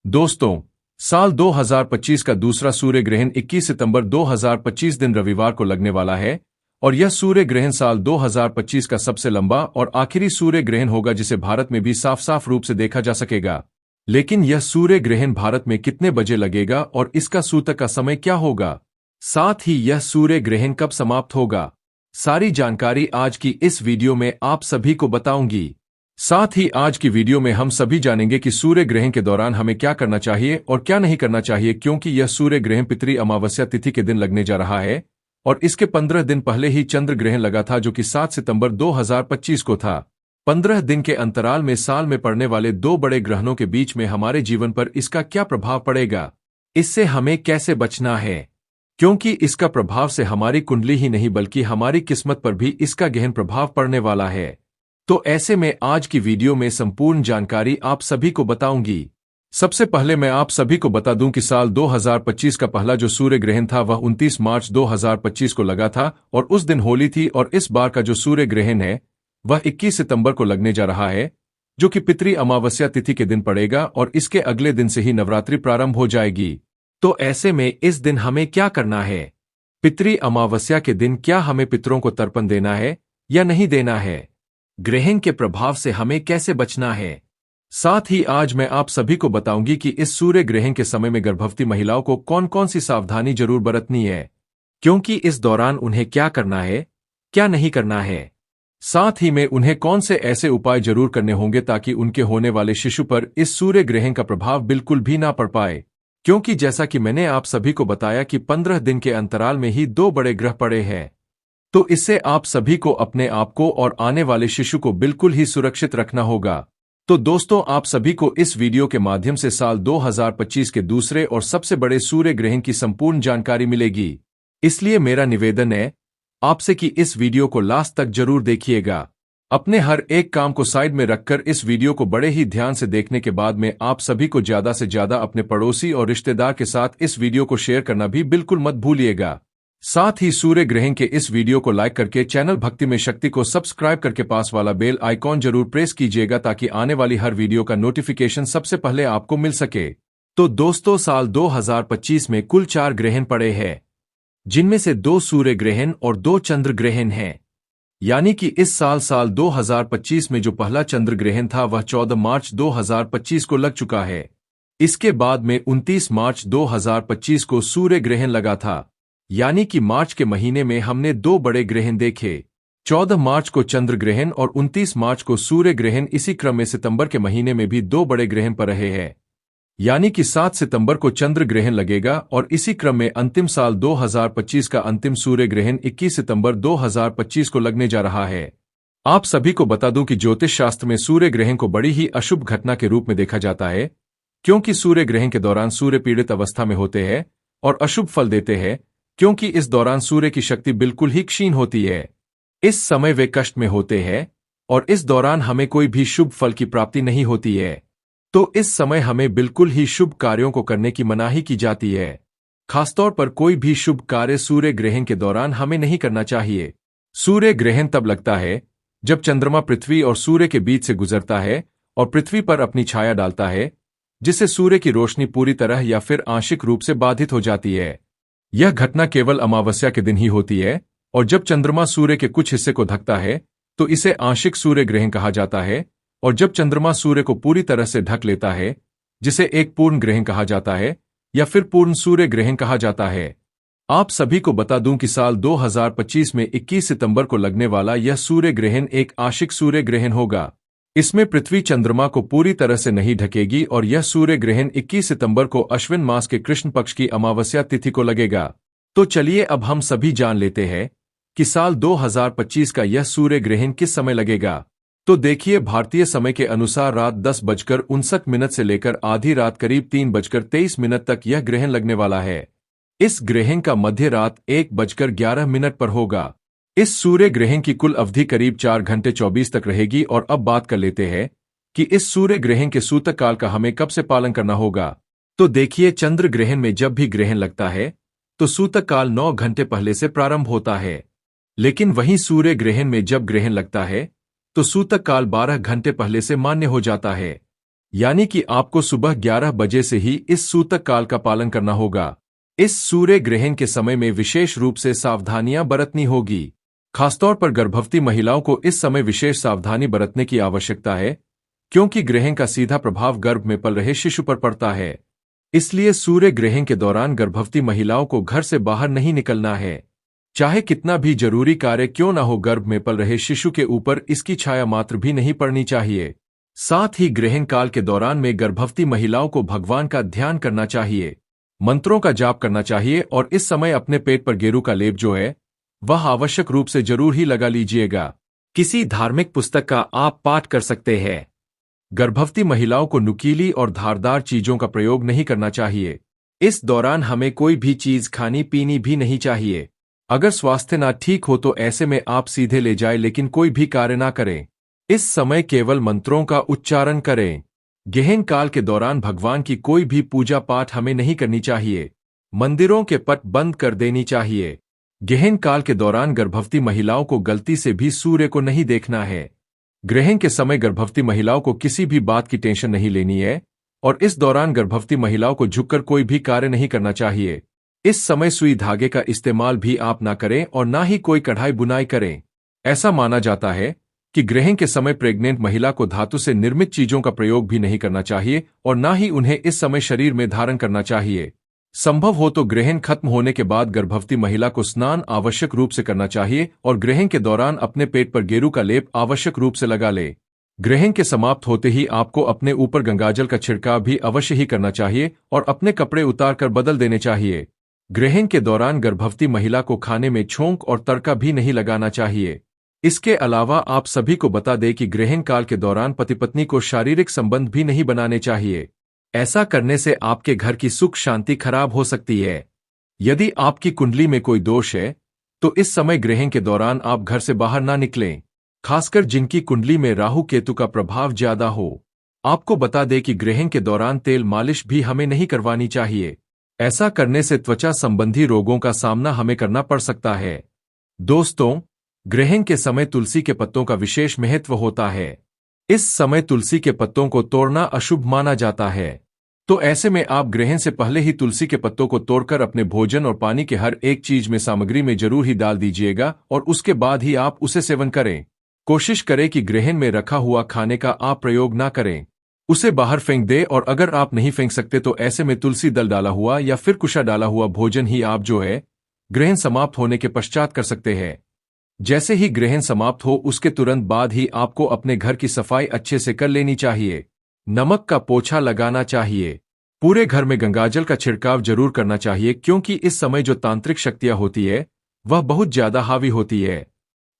दोस्तों, साल 2025 का दूसरा सूर्य ग्रहण 21 सितंबर 2025 दिन रविवार को लगने वाला है और यह सूर्य ग्रहण साल 2025 का सबसे लंबा और आखिरी सूर्य ग्रहण होगा जिसे भारत में भी साफ साफ रूप से देखा जा सकेगा। लेकिन यह सूर्य ग्रहण भारत में कितने बजे लगेगा और इसका सूतक का समय क्या होगा, साथ ही यह सूर्य ग्रहण कब समाप्त होगा, सारी जानकारी आज की इस वीडियो में आप सभी को बताऊंगी। साथ ही आज की वीडियो में हम सभी जानेंगे कि सूर्य ग्रहण के दौरान हमें क्या करना चाहिए और क्या नहीं करना चाहिए, क्योंकि यह सूर्य ग्रहण पितृ अमावस्या तिथि के दिन लगने जा रहा है और इसके 15 दिन पहले ही चंद्र ग्रहण लगा था जो कि 7 सितंबर 2025 को था। 15 दिन के अंतराल में साल में पड़ने वाले दो बड़े ग्रहणों के बीच में हमारे जीवन पर इसका क्या प्रभाव पड़ेगा, इससे हमें कैसे बचना है, क्योंकि इसका प्रभाव से हमारी कुंडली ही नहीं बल्कि हमारी किस्मत पर भी इसका गहन प्रभाव पड़ने वाला है। तो ऐसे में आज की वीडियो में संपूर्ण जानकारी आप सभी को बताऊंगी। सबसे पहले मैं आप सभी को बता दूं कि साल 2025 का पहला जो सूर्य ग्रहण था वह 29 मार्च 2025 को लगा था और उस दिन होली थी, और इस बार का जो सूर्य ग्रहण है वह 21 सितंबर को लगने जा रहा है जो कि पितृ अमावस्या तिथि के दिन पड़ेगा और इसके अगले दिन से ही नवरात्रि प्रारंभ हो जाएगी। तो ऐसे में इस दिन हमें क्या करना है? पितृ अमावस्या के दिन क्या हमें पितरों को तर्पण देना है या नहीं देना है? ग्रहण के प्रभाव से हमें कैसे बचना है? साथ ही आज मैं आप सभी को बताऊंगी कि इस सूर्य ग्रहण के समय में गर्भवती महिलाओं को कौन कौन सी सावधानी जरूर बरतनी है, क्योंकि इस दौरान उन्हें क्या करना है, क्या नहीं करना है। साथ ही में उन्हें कौन से ऐसे उपाय जरूर करने होंगे ताकि उनके होने वाले शिशु पर इस सूर्य ग्रहण का प्रभाव बिल्कुल भी ना पड़ पाए, क्योंकि जैसा कि मैंने आप सभी को बताया कि 15 दिन के अंतराल में ही दो बड़े ग्रह पड़े हैं, तो इससे आप सभी को अपने आप को और आने वाले शिशु को बिल्कुल ही सुरक्षित रखना होगा। तो दोस्तों, आप सभी को इस वीडियो के माध्यम से साल 2025 के दूसरे और सबसे बड़े सूर्य ग्रहण की संपूर्ण जानकारी मिलेगी, इसलिए मेरा निवेदन है आपसे कि इस वीडियो को लास्ट तक जरूर देखिएगा। अपने हर एक काम को साइड में रखकर इस वीडियो को बड़े ही ध्यान से देखने के बाद में आप सभी को ज्यादा से ज्यादा अपने पड़ोसी और रिश्तेदार के साथ इस वीडियो को शेयर करना भी बिल्कुल मत भूलिएगा। साथ ही सूर्य ग्रहण के इस वीडियो को लाइक करके चैनल भक्ति में शक्ति को सब्सक्राइब करके पास वाला बेल आइकॉन जरूर प्रेस कीजिएगा ताकि आने वाली हर वीडियो का नोटिफिकेशन सबसे पहले आपको मिल सके। तो दोस्तों, साल 2025 में कुल 4 ग्रहण पड़े हैं, जिनमें से 2 सूर्य ग्रहण और 2 चंद्र ग्रहण हैं। यानी कि इस साल 2025 में जो पहला चंद्र ग्रहण था वह 14 मार्च 2025 को लग चुका है। इसके बाद में 29 मार्च 2025 को सूर्य ग्रहण लगा था, यानी कि मार्च के महीने में हमने 2 बड़े ग्रहण देखे। 14 मार्च को चंद्र ग्रहण और 29 मार्च को सूर्य ग्रहण। इसी क्रम में सितंबर के महीने में भी 2 बड़े ग्रहण पड़ रहे हैं, यानी कि 7 सितंबर को चंद्र ग्रहण लगेगा और इसी क्रम में अंतिम साल 2025 का अंतिम सूर्य ग्रहण 21 सितंबर 2025 को लगने जा रहा है। आप सभी को बता दूं कि ज्योतिष शास्त्र में सूर्य ग्रहण को बड़ी ही अशुभ घटना के रूप में देखा जाता है, क्योंकि सूर्य ग्रहण के दौरान सूर्य पीड़ित अवस्था में होते हैं और अशुभ फल देते हैं, क्योंकि इस दौरान सूर्य की शक्ति बिल्कुल ही क्षीण होती है। इस समय वे कष्ट में होते हैं और इस दौरान हमें कोई भी शुभ फल की प्राप्ति नहीं होती है। तो इस समय हमें बिल्कुल ही शुभ कार्यों को करने की मनाही की जाती है। खासतौर पर कोई भी शुभ कार्य सूर्य ग्रहण के दौरान हमें नहीं करना चाहिए। सूर्य ग्रहण तब लगता है जब चंद्रमा पृथ्वी और सूर्य के बीच से गुजरता है और पृथ्वी पर अपनी छाया डालता है, जिससे सूर्य की रोशनी पूरी तरह या फिर आंशिक रूप से बाधित हो जाती है। यह घटना केवल अमावस्या के दिन ही होती है और जब चंद्रमा सूर्य के कुछ हिस्से को ढकता है तो इसे आंशिक सूर्य ग्रहण कहा जाता है, और जब चंद्रमा सूर्य को पूरी तरह से ढक लेता है जिसे एक पूर्ण ग्रहण कहा जाता है या फिर पूर्ण सूर्य ग्रहण कहा जाता है। आप सभी को बता दूं कि साल 2025 में 21 सितंबर को लगने वाला यह सूर्य ग्रहण एक आंशिक सूर्य ग्रहण होगा। इसमें पृथ्वी चंद्रमा को पूरी तरह से नहीं ढकेगी और यह सूर्य ग्रहण 21 सितंबर को अश्विन मास के कृष्ण पक्ष की अमावस्या तिथि को लगेगा। तो चलिए अब हम सभी जान लेते हैं कि साल 2025 का यह सूर्य ग्रहण किस समय लगेगा। तो देखिए, भारतीय समय के अनुसार रात 10:59 से लेकर आधी रात करीब 3:23 तक यह ग्रहण लगने वाला है। इस ग्रहण का मध्य रात 1:11 पर होगा। इस सूर्य ग्रहण की कुल अवधि करीब 4 घंटे 24 तक रहेगी। और अब बात कर लेते हैं कि इस सूर्य ग्रहण के सूतक काल का हमें कब से पालन करना होगा। तो देखिए, चंद्र ग्रहण में जब भी ग्रहण लगता है तो सूतक काल 9 घंटे पहले से प्रारंभ होता है, लेकिन वहीं सूर्य ग्रहण में जब ग्रहण लगता है तो सूतक काल 12 घंटे पहले से मान्य हो जाता है। यानी कि आपको सुबह 11 बजे से ही इस सूतक काल का पालन करना होगा। इस सूर्य ग्रहण के समय में विशेष रूप से सावधानियां बरतनी होगी। खासतौर पर गर्भवती महिलाओं को इस समय विशेष सावधानी बरतने की आवश्यकता है, क्योंकि ग्रहण का सीधा प्रभाव गर्भ में पल रहे शिशु पर पड़ता है। इसलिए सूर्य ग्रहण के दौरान गर्भवती महिलाओं को घर से बाहर नहीं निकलना है। चाहे कितना भी जरूरी कार्य क्यों न हो, गर्भ में पल रहे शिशु के ऊपर इसकी छाया मात्र भी नहीं पड़नी चाहिए। साथ ही ग्रहण काल के दौरान में गर्भवती महिलाओं को भगवान का ध्यान करना चाहिए, मंत्रों का जाप करना चाहिए और इस समय अपने पेट पर गेरू का लेप जो है वह आवश्यक रूप से जरूर ही लगा लीजिएगा। किसी धार्मिक पुस्तक का आप पाठ कर सकते हैं। गर्भवती महिलाओं को नुकीली और धारदार चीजों का प्रयोग नहीं करना चाहिए। इस दौरान हमें कोई भी चीज खानी पीनी भी नहीं चाहिए। अगर स्वास्थ्य ना ठीक हो तो ऐसे में आप सीधे ले जाए, लेकिन कोई भी कार्य ना करें। इस समय केवल मंत्रों का उच्चारण करें। ग्रहण काल के दौरान भगवान की कोई भी पूजा पाठ हमें नहीं करनी चाहिए। मंदिरों के पट बंद कर देनी चाहिए। ग्रहण काल के दौरान गर्भवती महिलाओं को गलती से भी सूर्य को नहीं देखना है। ग्रहण के समय गर्भवती महिलाओं को किसी भी बात की टेंशन नहीं लेनी है और इस दौरान गर्भवती महिलाओं को झुककर कोई भी कार्य नहीं करना चाहिए। इस समय सुई धागे का इस्तेमाल भी आप ना करें और ना ही कोई कढ़ाई बुनाई करें। ऐसा माना जाता है कि ग्रहण के समय प्रेग्नेंट महिला को धातु से निर्मित चीजों का प्रयोग भी नहीं करना चाहिए और ना ही उन्हें इस समय शरीर में धारण करना चाहिए। संभव हो तो ग्रहण खत्म होने के बाद गर्भवती महिला को स्नान आवश्यक रूप से करना चाहिए और ग्रहण के दौरान अपने पेट पर गेरू का लेप आवश्यक रूप से लगा ले। ग्रहण के समाप्त होते ही आपको अपने ऊपर गंगाजल का छिड़काव भी अवश्य ही करना चाहिए और अपने कपड़े उतारकर बदल देने चाहिए। ग्रहण के दौरान गर्भवती महिला को खाने में छोंक और तड़का भी नहीं लगाना चाहिए। इसके अलावा आप सभी को बता दें कि ग्रहण काल के दौरान पति पत्नी को शारीरिक संबंध भी नहीं बनाने चाहिए। ऐसा करने से आपके घर की सुख शांति खराब हो सकती है। यदि आपकी कुंडली में कोई दोष है तो इस समय ग्रहण के दौरान आप घर से बाहर ना निकलें, खासकर जिनकी कुंडली में राहु केतु का प्रभाव ज्यादा हो। आपको बता दें कि ग्रहण के दौरान तेल मालिश भी हमें नहीं करवानी चाहिए। ऐसा करने से त्वचा संबंधी रोगों का सामना हमें करना पड़ सकता है। दोस्तों, ग्रहण के समय तुलसी के पत्तों का विशेष महत्व होता है। इस समय तुलसी के पत्तों को तोड़ना अशुभ माना जाता है, तो ऐसे में आप ग्रहण से पहले ही तुलसी के पत्तों को तोड़कर अपने भोजन और पानी के हर एक चीज में सामग्री में जरूर ही डाल दीजिएगा और उसके बाद ही आप उसे सेवन करें। कोशिश करें कि ग्रहण में रखा हुआ खाने का आप प्रयोग ना करें, उसे बाहर फेंक दे और अगर आप नहीं फेंक सकते तो ऐसे में तुलसी दल डाला हुआ या फिर कुशा डाला हुआ भोजन ही आप जो है ग्रहण समाप्त होने के पश्चात कर सकते हैं। जैसे ही ग्रहण समाप्त हो उसके तुरंत बाद ही आपको अपने घर की सफाई अच्छे से कर लेनी चाहिए। नमक का पोछा लगाना चाहिए। पूरे घर में गंगाजल का छिड़काव जरूर करना चाहिए, क्योंकि इस समय जो तांत्रिक शक्तियां होती है वह बहुत ज्यादा हावी होती है।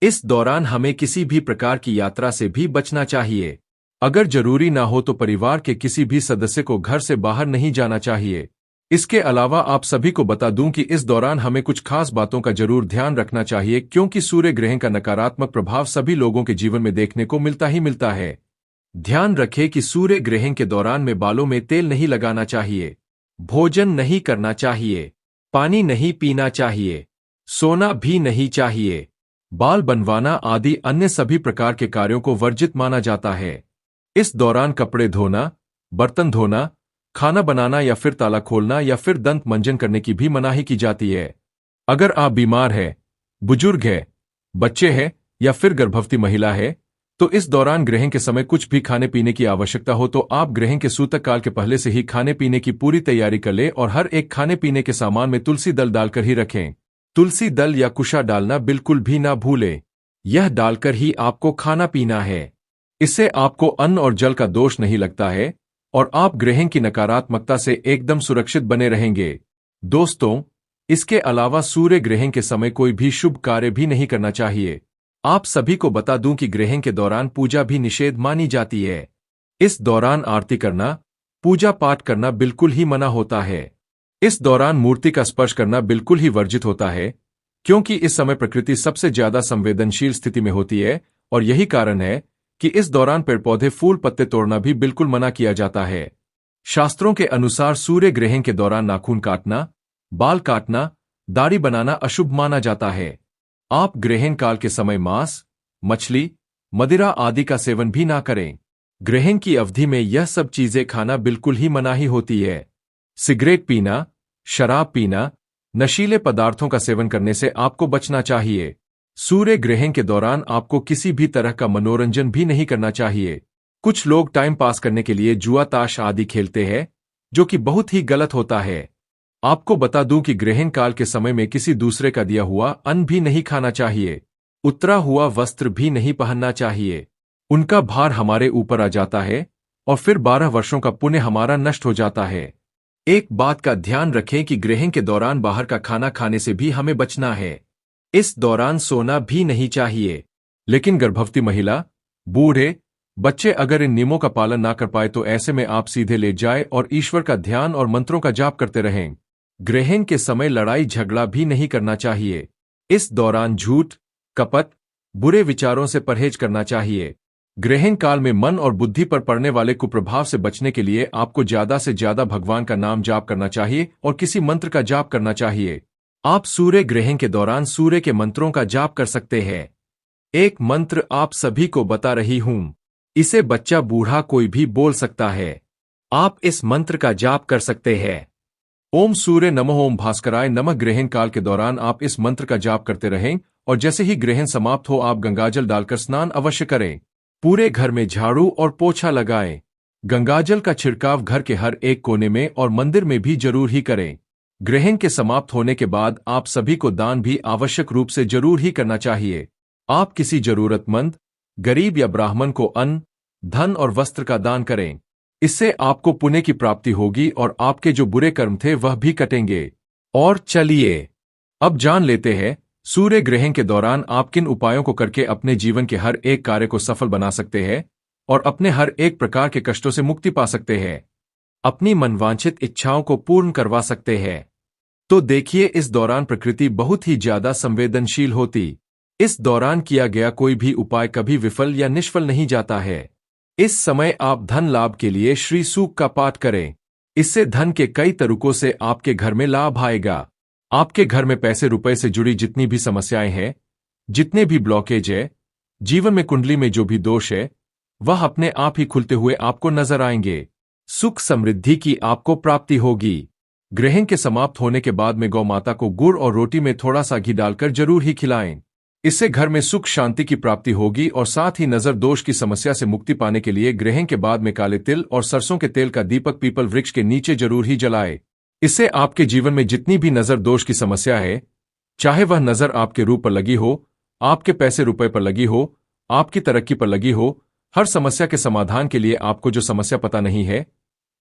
इस दौरान हमें किसी भी प्रकार की यात्रा से भी बचना चाहिए। अगर जरूरी ना हो तो परिवार के किसी भी सदस्य को घर से बाहर नहीं जाना चाहिए। इसके अलावा आप सभी को बता दूं कि इस दौरान हमें कुछ खास बातों का जरूर ध्यान रखना चाहिए, क्योंकि सूर्य ग्रहण का नकारात्मक प्रभाव सभी लोगों के जीवन में देखने को मिलता ही मिलता है। ध्यान रखें कि सूर्य ग्रहण के दौरान में बालों में तेल नहीं लगाना चाहिए, भोजन नहीं करना चाहिए, पानी नहीं पीना चाहिए, सोना भी नहीं चाहिए, बाल बनवाना आदि अन्य सभी प्रकार के कार्यों को वर्जित माना जाता है। इस दौरान कपड़े धोना, बर्तन धोना, खाना बनाना या फिर ताला खोलना या फिर दंत मंजन करने की भी मनाही की जाती है। अगर आप बीमार है, बुजुर्ग है, बच्चे हैं या फिर गर्भवती महिला है तो इस दौरान ग्रहण के समय कुछ भी खाने पीने की आवश्यकता हो तो आप ग्रहण के सूतक काल के पहले से ही खाने पीने की पूरी तैयारी कर ले और हर एक खाने पीने के सामान में तुलसी दल डालकर ही रखें। तुलसी दल या कुशा डालना बिल्कुल भी ना भूलें। यह डालकर ही आपको खाना पीना है। इससे आपको अन्न और जल का दोष नहीं लगता है और आप ग्रहण की नकारात्मकता से एकदम सुरक्षित बने रहेंगे। दोस्तों, इसके अलावा सूर्य ग्रहण के समय कोई भी शुभ कार्य भी नहीं करना चाहिए। आप सभी को बता दूं कि ग्रहण के दौरान पूजा भी निषेध मानी जाती है। इस दौरान आरती करना, पूजा पाठ करना बिल्कुल ही मना होता है। इस दौरान मूर्ति का स्पर्श करना बिल्कुल ही वर्जित होता है, क्योंकि इस समय प्रकृति सबसे ज्यादा संवेदनशील स्थिति में होती है और यही कारण है कि इस दौरान पेड़ पौधे फूल पत्ते तोड़ना भी बिल्कुल मना किया जाता है। शास्त्रों के अनुसार सूर्य ग्रहण के दौरान नाखून काटना, बाल काटना, दाढ़ी बनाना अशुभ माना जाता है। आप ग्रहण काल के समय मांस, मछली, मदिरा आदि का सेवन भी ना करें। ग्रहण की अवधि में यह सब चीजें खाना बिल्कुल ही मनाही होती है। सिगरेट पीना, शराब पीना, नशीले पदार्थों का सेवन करने से आपको बचना चाहिए। सूर्य ग्रहण के दौरान आपको किसी भी तरह का मनोरंजन भी नहीं करना चाहिए। कुछ लोग टाइम पास करने के लिए जुआ ताश आदि खेलते हैं, जो कि बहुत ही गलत होता है। आपको बता दूं कि ग्रहण काल के समय में किसी दूसरे का दिया हुआ अन्न भी नहीं खाना चाहिए। उतरा हुआ वस्त्र भी नहीं पहनना चाहिए। उनका भार हमारे ऊपर आ जाता है और फिर 12 वर्षों का पुण्य हमारा नष्ट हो जाता है। एक बात का ध्यान रखें कि ग्रहण के दौरान बाहर का खाना खाने से भी हमें बचना है। इस दौरान सोना भी नहीं चाहिए। लेकिन गर्भवती महिला, बूढ़े, बच्चे अगर इन नियमों का पालन ना कर पाए तो ऐसे में आप सीधे लेट जाए और ईश्वर का ध्यान और मंत्रों का जाप करते रहें। ग्रहण के समय लड़ाई झगड़ा भी नहीं करना चाहिए। इस दौरान झूठ, कपट, बुरे विचारों से परहेज करना चाहिए। ग्रहण काल में मन और बुद्धि पर पड़ने वाले कुप्रभाव से बचने के लिए आपको ज्यादा से ज्यादा भगवान का नाम जाप करना चाहिए और किसी मंत्र का जाप करना चाहिए। आप सूर्य ग्रहण के दौरान सूर्य के मंत्रों का जाप कर सकते हैं। एक मंत्र आप सभी को बता रही हूं। इसे बच्चा बूढ़ा कोई भी बोल सकता है। आप इस मंत्र का जाप कर सकते हैं। ओम सूर्य नमः, ओम भास्कराय नमः। ग्रहण काल के दौरान आप इस मंत्र का जाप करते रहें और जैसे ही ग्रहण समाप्त हो आप गंगाजल डालकर स्नान अवश्य करें। पूरे घर में झाड़ू और पोछा लगाएं। गंगाजल का छिड़काव घर के हर एक कोने में और मंदिर में भी जरूर ही करें। ग्रहण के समाप्त होने के बाद आप सभी को दान भी आवश्यक रूप से जरूर ही करना चाहिए। आप किसी जरूरतमंद, गरीब या ब्राह्मण को अन्न, धन और वस्त्र का दान करें। इससे आपको पुण्य की प्राप्ति होगी और आपके जो बुरे कर्म थे वह भी कटेंगे। और चलिए अब जान लेते हैं सूर्य ग्रहण के दौरान आप किन उपायों को करके अपने जीवन के हर एक कार्य को सफल बना सकते हैं और अपने हर एक प्रकार के कष्टों से मुक्ति पा सकते हैं, अपनी मनवांछित इच्छाओं को पूर्ण करवा सकते हैं। तो देखिए, इस दौरान प्रकृति बहुत ही ज्यादा संवेदनशील होती। इस दौरान किया गया कोई भी उपाय कभी विफल या निष्फल नहीं जाता है। इस समय आप धन लाभ के लिए श्री सूक्त का पाठ करें। इससे धन के कई तरीकों से आपके घर में लाभ आएगा। आपके घर में पैसे रुपए से जुड़ी जितनी भी समस्याएं हैं, जितने भी ब्लॉकेज है, जीवन में कुंडली में जो भी दोष है, वह अपने आप ही खुलते हुए आपको नजर आएंगे। सुख समृद्धि की आपको प्राप्ति होगी। ग्रहण के समाप्त होने के बाद में गौ माता को गुड़ और रोटी में थोड़ा सा घी डालकर जरूर ही खिलाएं। इससे घर में सुख शांति की प्राप्ति होगी और साथ ही नजर दोष की समस्या से मुक्ति पाने के लिए ग्रहण के बाद में काले तिल और सरसों के तेल का दीपक पीपल वृक्ष के नीचे जरूर ही जलाए। इससे आपके जीवन में जितनी भी नजर दोष की समस्या है, चाहे वह नजर आपके रूप पर लगी हो, आपके पैसे रुपए पर लगी हो, आपकी तरक्की पर लगी हो, हर समस्या के समाधान के लिए आपको जो समस्या पता नहीं है,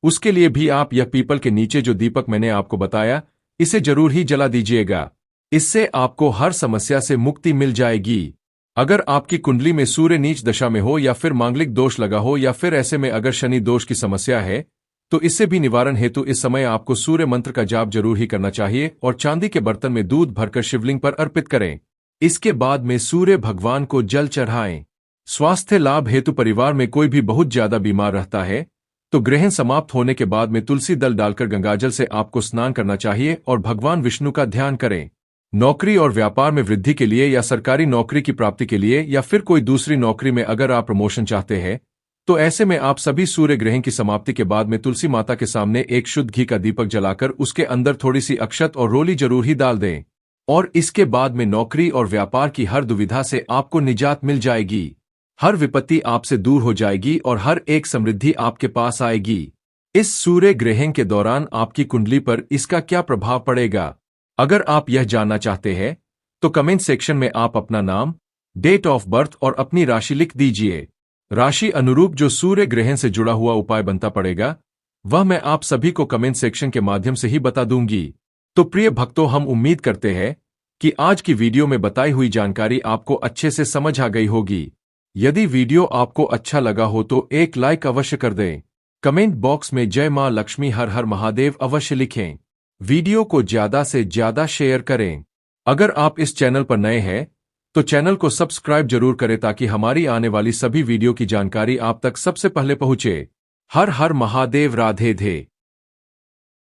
उसके लिए भी आप यह पीपल के नीचे जो दीपक मैंने आपको बताया, इसे जरूर ही जला दीजिएगा। इससे आपको हर समस्या से मुक्ति मिल जाएगी। अगर आपकी कुंडली में सूर्य नीच दशा में हो या फिर मांगलिक दोष लगा हो या फिर ऐसे में अगर शनि दोष की समस्या है, तो इससे भी निवारण हेतु इस समय आपको सूर्य मंत्र का जाप जरूर ही करना चाहिए और चांदी के बर्तन में दूध भरकर शिवलिंग पर अर्पित करें। इसके बाद में सूर्य भगवान को जल चढ़ाएं। स्वास्थ्य लाभ हेतु परिवार में कोई भी बहुत ज्यादा बीमार रहता है तो ग्रहण समाप्त होने के बाद में तुलसी दल डालकर गंगाजल से आपको स्नान करना चाहिए और भगवान विष्णु का ध्यान करें। नौकरी और व्यापार में वृद्धि के लिए या सरकारी नौकरी की प्राप्ति के लिए या फिर कोई दूसरी नौकरी में अगर आप प्रमोशन चाहते हैं, तो ऐसे में आप सभी सूर्य ग्रहण की समाप्ति के बाद में तुलसी माता के सामने एक शुद्ध घी का दीपक जलाकर उसके अंदर थोड़ी सी अक्षत और रोली जरूर ही डाल दें और इसके बाद में नौकरी और व्यापार की हर दुविधा से आपको निजात मिल जाएगी। हर विपत्ति आपसे दूर हो जाएगी और हर एक समृद्धि आपके पास आएगी। इस सूर्य ग्रहण के दौरान आपकी कुंडली पर इसका क्या प्रभाव पड़ेगा, अगर आप यह जानना चाहते हैं तो कमेंट सेक्शन में आप अपना नाम, डेट ऑफ बर्थ और अपनी राशि लिख दीजिए। राशि अनुरूप जो सूर्य ग्रहण से जुड़ा हुआ उपाय बनता पड़ेगा वह मैं आप सभी को कमेंट सेक्शन के माध्यम से ही बता दूंगी। तो प्रिय भक्तों, हम उम्मीद करते हैं कि आज की वीडियो में बताई हुई जानकारी आपको अच्छे से समझ आ गई होगी। यदि वीडियो आपको अच्छा लगा हो तो एक लाइक अवश्य कर दें। कमेंट बॉक्स में जय मां लक्ष्मी हर हर महादेव अवश्य लिखें। वीडियो को ज्यादा से ज्यादा शेयर करें। अगर आप इस चैनल पर नए हैं तो चैनल को सब्सक्राइब जरूर करें ताकि हमारी आने वाली सभी वीडियो की जानकारी आप तक सबसे पहले पहुंचे। हर हर महादेव, राधे धे।